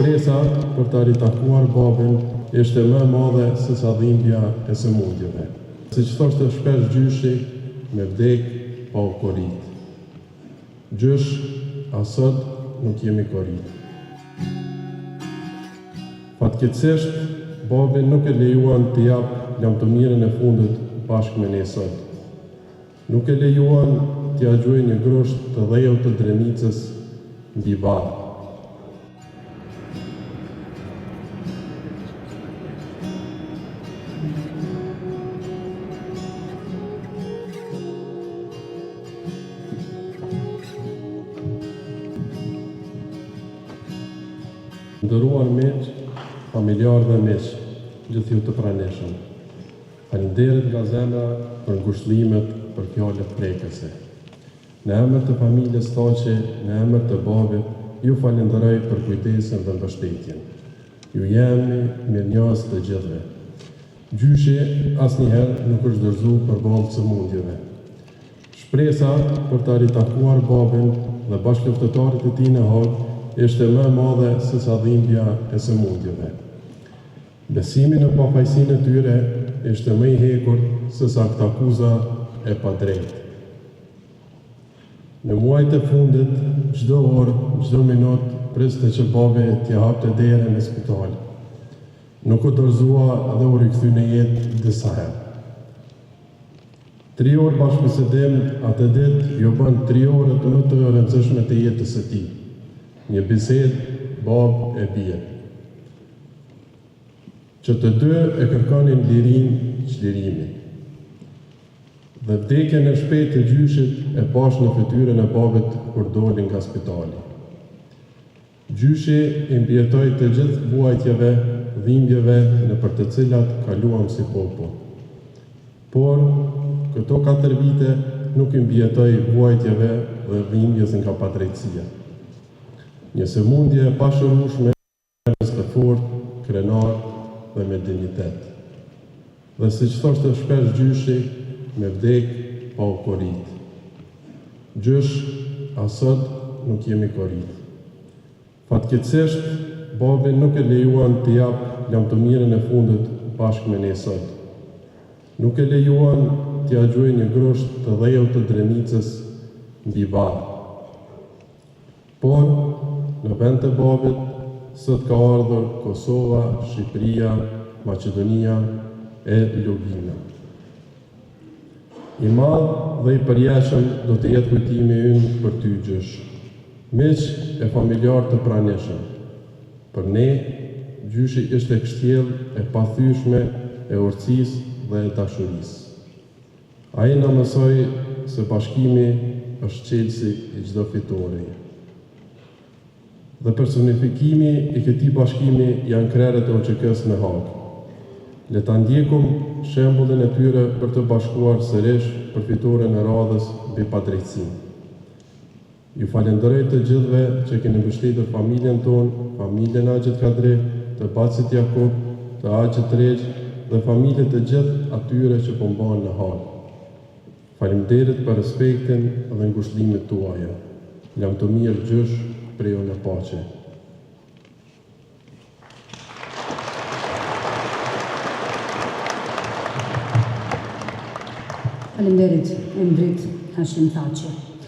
Shpresa për të ritakuar babin ishte më e madhe se sa dhimbja e sëmundjeve. Siç thoshte shpesh gjyshi, me vdek pa u korrit. Gjysh, asot nuk jemi korrit. Fatkeqësisht, babi nuk e lejuan të jap lamtëmirën e fundit bashkë me ne sot. Nuk e lejuan t'ia gjuajë një grosht të dhejut të Drenicës mbi varr. Nderuar miq, familjar dhe miq, gjithë ju të pranishëm. Faleminderit nga zemra për ngushëllimet, për fjalët prekëse. Në emër të familjes Taqi, në emër të babit, ju falenderoj për kujdesin dhe mbështetjen. Ju jemi mirënjohës të gjithëve. Gjyshi asnjëherë nuk është dorëzuar përballë sëmundjeve. Shpresa për të ritakuar babin dhe bashkëluftëtarët e tij në Hag ishte më e madhe se sa dhimbja e sëmundjeve. Besimi në pafajësinë e tyre ishte më i hekur se sa këtë akuza e padrejtë. Në muajt e fundit, çdo orë, çdo minutë, priste që babi t'ia hapte derën e spitalit. Nuk u dorëzua dhe u rikthye në jetë disa herë. 3 orë bashkëbisedim atë ditë ju bën 3 orët më të rëndësishme të jetës së tij. Një bisedë bab e bie. Që të dy e kërkonin lirinë çlirimi. Dhe vdekjen e shpejtë e gjyshit e pash në fytyrën e babit kur doli nga spitali. Gjyshi i mbijetoi të gjithë vuajtjeve, dhimbjeve në për të cilat kaluam si popull. Por, këto 4 vite nuk i mbijetoi vuajtjeve dhe dhimbjes nga padrejtësia. Një sëmundje e pashërueshme, të fortë, krenar dhe me dignitet. Dhe siç thoshte shpesh gjyshi, me vdek pa u korrit. Gjysh, asot nuk jemi korrit. Fatkeqësisht, babi nuk e lejuan të jap lamtëmirën e fundit bashkë me ne sot. Nuk e lejuan t'ia gjuajë një grosht të dhejut të Drenicës mbi varr. Por, në vend të babit, sot ka ardhur Kosova, Shqipëria, Maqedonia e Lugina. I madh dhe i përjeshëm do të jetë kujtimi ynë për ty gjysh. Miq e familjar të pranishëm. Për ne, gjyshi ishte kështjell e pathyeshme e urtësisë dhe e dashurisë. Ai na mësoi se bashkimi është çelësi i çdo fitoreje. Dhe personifikimi i këtij bashkimi janë krerët e OÇK-s në Hag. Le ta ndjekum shembullin e tyre për të bashkuar sërish për fitoren e radhës mbi padrejtësinë. Ju falenderoj të gjithëve që keni mbështetur familjen tonë, familjen Axhit Kadri, të Bacit Jakub, të Axhit Reg dhe familjet të gjithë atyre që po mbahen në Hag. Faleminderit për respektin dhe ngushëllimet tuaja. Lamtëmir gjysh, prejo në paqe. Faleminderit, Emrit Hashim Taqi.